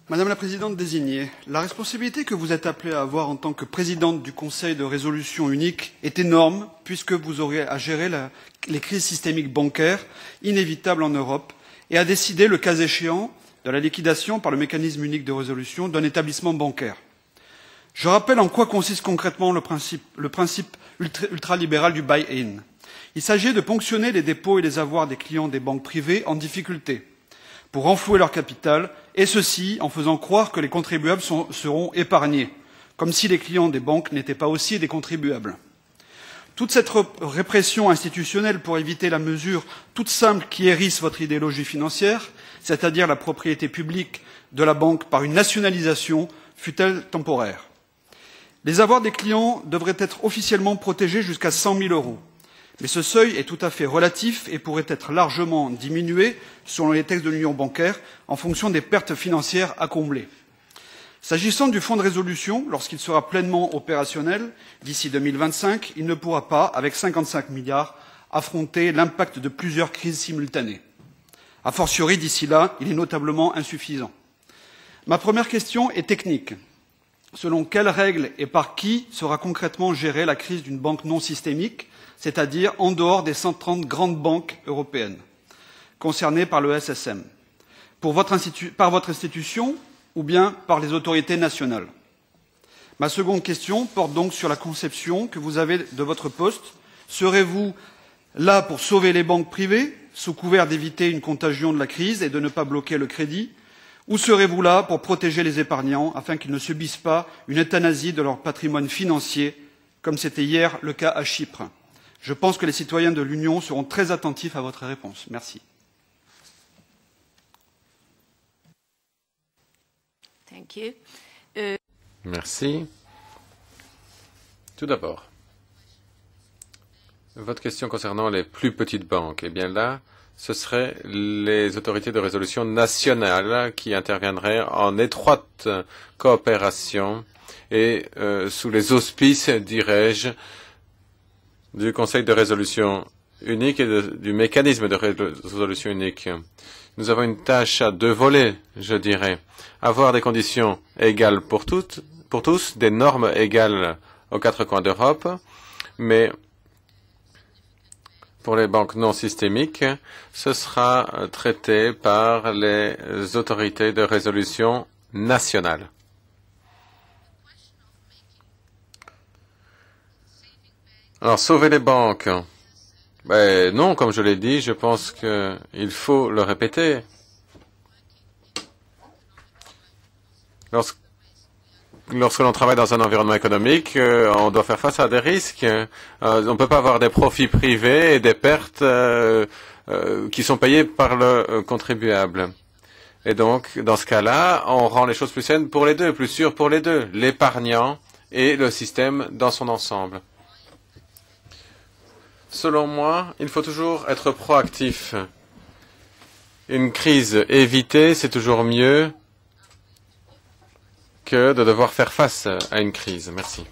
Madame la Présidente désignée, la responsabilité que vous êtes appelée à avoir en tant que présidente du Conseil de résolution unique est énorme puisque vous aurez à gérer les crises systémiques bancaires inévitables en Europe et à décider, le cas échéant, de la liquidation par le mécanisme unique de résolution d'un établissement bancaire. Je rappelle en quoi consiste concrètement le principe ultralibéral du buy-in. Il s'agit de ponctionner les dépôts et les avoirs des clients des banques privées en difficulté pour renflouer leur capital, et ceci en faisant croire que les contribuables seront épargnés, comme si les clients des banques n'étaient pas aussi des contribuables. Toute cette répression institutionnelle pour éviter la mesure toute simple qui hérisse votre idéologie financière, c'est-à-dire la propriété publique de la banque par une nationalisation, fût-elle temporaire. Les avoirs des clients devraient être officiellement protégés jusqu'à 100 000 €. Mais ce seuil est tout à fait relatif et pourrait être largement diminué, selon les textes de l'union bancaire, en fonction des pertes financières à combler. S'agissant du fonds de résolution, lorsqu'il sera pleinement opérationnel, d'ici 2025, il ne pourra pas, avec 55 milliards, affronter l'impact de plusieurs crises simultanées. A fortiori, d'ici là, il est notablement insuffisant. Ma première question est technique. Selon quelles règles et par qui sera concrètement gérée la crise d'une banque non systémique, c'est-à-dire en dehors des 130 grandes banques européennes concernées par le SSM, par votre institution ou bien par les autorités nationales? Ma seconde question porte donc sur la conception que vous avez de votre poste. Serez-vous là pour sauver les banques privées, sous couvert d'éviter une contagion de la crise et de ne pas bloquer le crédit, ou serez-vous là pour protéger les épargnants afin qu'ils ne subissent pas une euthanasie de leur patrimoine financier, comme c'était hier le cas à Chypre? Je pense que les citoyens de l'Union seront très attentifs à votre réponse. Merci. Merci. Tout d'abord, votre question concernant les plus petites banques. Eh bien là, ce seraient les autorités de résolution nationales qui interviendraient en étroite coopération et sous les auspices, dirais-je, du Conseil de résolution unique et du mécanisme de résolution unique. Nous avons une tâche à deux volets, je dirais. Avoir des conditions égales pour tous, des normes égales aux quatre coins d'Europe, mais pour les banques non systémiques, ce sera traité par les autorités de résolution nationales. Alors, sauver les banques. Ben, non, comme je l'ai dit, je pense qu'il faut le répéter. Lorsque l'on travaille dans un environnement économique, on doit faire face à des risques. On ne peut pas avoir des profits privés et des pertes qui sont payées par le contribuable. Et donc, dans ce cas-là, on rend les choses plus saines pour les deux, plus sûres pour les deux, l'épargnant et le système dans son ensemble. Selon moi, il faut toujours être proactif. Une crise évitée, c'est toujours mieux que de devoir faire face à une crise. Merci.